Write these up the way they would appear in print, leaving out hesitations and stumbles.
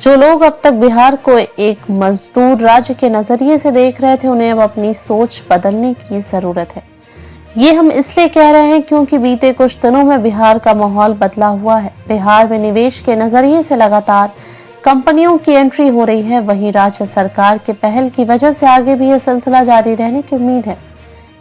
जो लोग अब तक बिहार को एक मजदूर राज्य के नजरिए से देख रहे थे, उन्हें अब अपनी सोच बदलने की जरूरत है। ये हम इसलिए कह रहे हैं क्योंकि बीते कुछ दिनों में बिहार का माहौल बदला हुआ है। बिहार में निवेश के नजरिए से लगातार कंपनियों की एंट्री हो रही है। वहीं राज्य सरकार के पहल की वजह से आगे भी यह सिलसिला जारी रहने की उम्मीद है।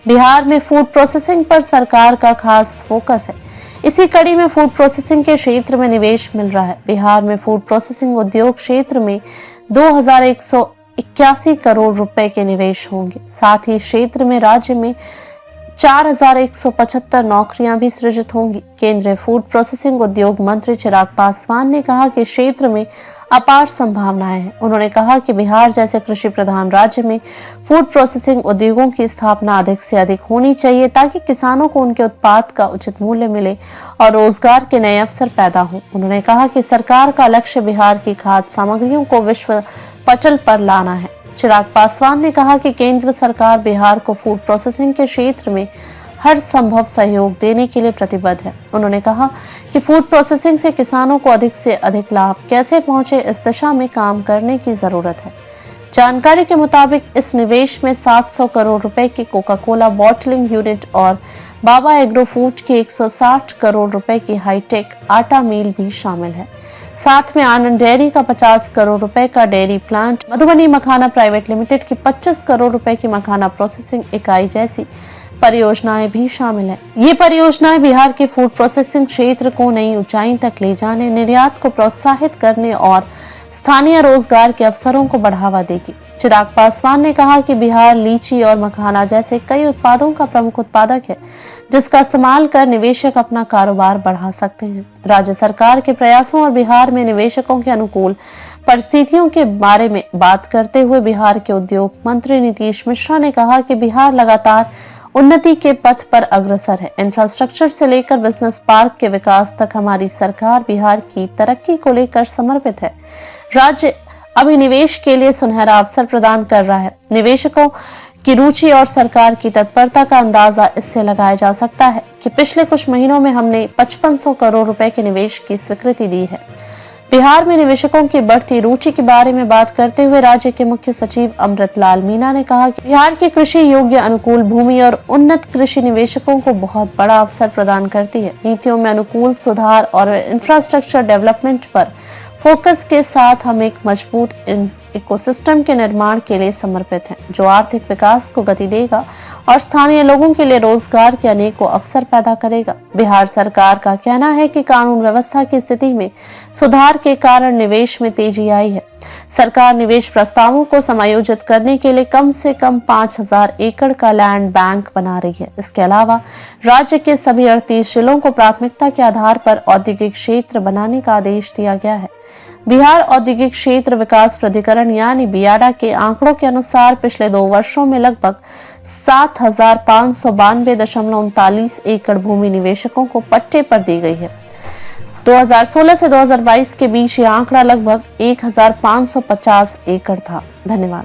बिहार में फूड प्रोसेसिंग पर सरकार का खास फोकस है। इसी कड़ी में फूड प्रोसेसिंग के क्षेत्र में निवेश मिल रहा है। बिहार में फूड प्रोसेसिंग उद्योग क्षेत्र में 2181 करोड़ रुपए के निवेश होंगे। साथ ही क्षेत्र में राज्य में 4175 नौकरियां भी सृजित होंगी। केंद्रीय फूड प्रोसेसिंग उद्योग मंत्री चिराग पासवान ने कहा कि क्षेत्र में अपार संभावनाएं हैं। उन्होंने कहा कि बिहार जैसे कृषि प्रधान राज्य में फूड प्रोसेसिंग उद्योगों की स्थापना अधिक से अधिक होनी चाहिए ताकि किसानों को उनके उत्पाद का उचित मूल्य मिले और रोजगार के नए अवसर पैदा हों। उन्होंने कहा कि सरकार का लक्ष्य बिहार की खाद्य सामग्रियों को विश्व पटल पर लाना है। चिराग पासवान ने कहा कि केंद्र सरकार बिहार को फूड प्रोसेसिंग के क्षेत्र में हर संभव सहयोग देने के लिए प्रतिबद्ध है। उन्होंने कहा कि फूड प्रोसेसिंग से किसानों को अधिक से अधिक लाभ कैसे पहुंचे, इस दिशा में काम करने की जरूरत है। जानकारी के मुताबिक इस निवेश में 700 करोड़ रुपए की कोका कोला बॉटलिंग यूनिट और बाबा एग्रो फूड की 160 करोड़ रुपए की हाईटेक आटा मिल भी शामिल है। साथ में आनंद डेयरी का 50 करोड़ रुपए का डेयरी प्लांट, मधुबनी मखाना प्राइवेट लिमिटेड की 25 करोड़ रुपए की मखाना प्रोसेसिंग इकाई जैसी परियोजनाएं भी शामिल है। ये परियोजनाएं बिहार के फूड प्रोसेसिंग क्षेत्र को नई ऊंचाई तक ले जाने, निर्यात को प्रोत्साहित करने और स्थानीय रोजगार के अवसरों को बढ़ावा देगी। चिराग पासवान ने कहा कि बिहार लीची और मखाना जैसे कई उत्पादों का प्रमुख उत्पादक है, जिसका इस्तेमाल कर निवेशक अपना कारोबार बढ़ा सकते हैं। राज्य सरकार के प्रयासों और बिहार में निवेशकों के अनुकूल परिस्थितियों के बारे में बात करते हुए बिहार के उद्योग मंत्री नीतीश मिश्रा ने कहा कि बिहार लगातार उन्नति के पथ पर अग्रसर है। इंफ्रास्ट्रक्चर से लेकर बिजनेस पार्क के विकास तक हमारी सरकार बिहार की तरक्की को लेकर समर्पित है। राज्य अभी निवेश के लिए सुनहरा अवसर प्रदान कर रहा है। निवेशकों की रुचि और सरकार की तत्परता का अंदाजा इससे लगाया जा सकता है कि पिछले कुछ महीनों में हमने 5500 करोड़ रुपए के निवेश की स्वीकृति दी है। बिहार में निवेशकों की बढ़ती रुचि के बारे में बात करते हुए राज्य के मुख्य सचिव अमृतलाल मीना ने कहा कि बिहार की कृषि योग्य अनुकूल भूमि और उन्नत कृषि निवेशकों को बहुत बड़ा अवसर प्रदान करती है। नीतियों में अनुकूल सुधार और इंफ्रास्ट्रक्चर डेवलपमेंट पर फोकस के साथ हम एक मजबूत इकोसिस्टम के निर्माण के लिए समर्पित हैं, जो आर्थिक विकास को गति देगा और स्थानीय लोगों के लिए रोजगार के अनेकों अवसर पैदा करेगा। बिहार सरकार का कहना है कि कानून व्यवस्था की स्थिति में सुधार के कारण निवेश में तेजी आई है। सरकार निवेश प्रस्तावों को समायोजित करने के लिए कम से कम 5000 एकड़ का लैंड बैंक बना रही है। इसके अलावा राज्य के सभी 38 जिलों को प्राथमिकता के आधार पर औद्योगिक क्षेत्र बनाने का आदेश दिया गया है। बिहार औद्योगिक क्षेत्र विकास प्राधिकरण यानी बियाडा के आंकड़ों के अनुसार पिछले 2 वर्षों में लगभग 7592.39 एकड़ भूमि निवेशकों को पट्टे पर दी गई है। 2016 से 2022 के बीच ये आंकड़ा लगभग 1550 एकड़ था। धन्यवाद।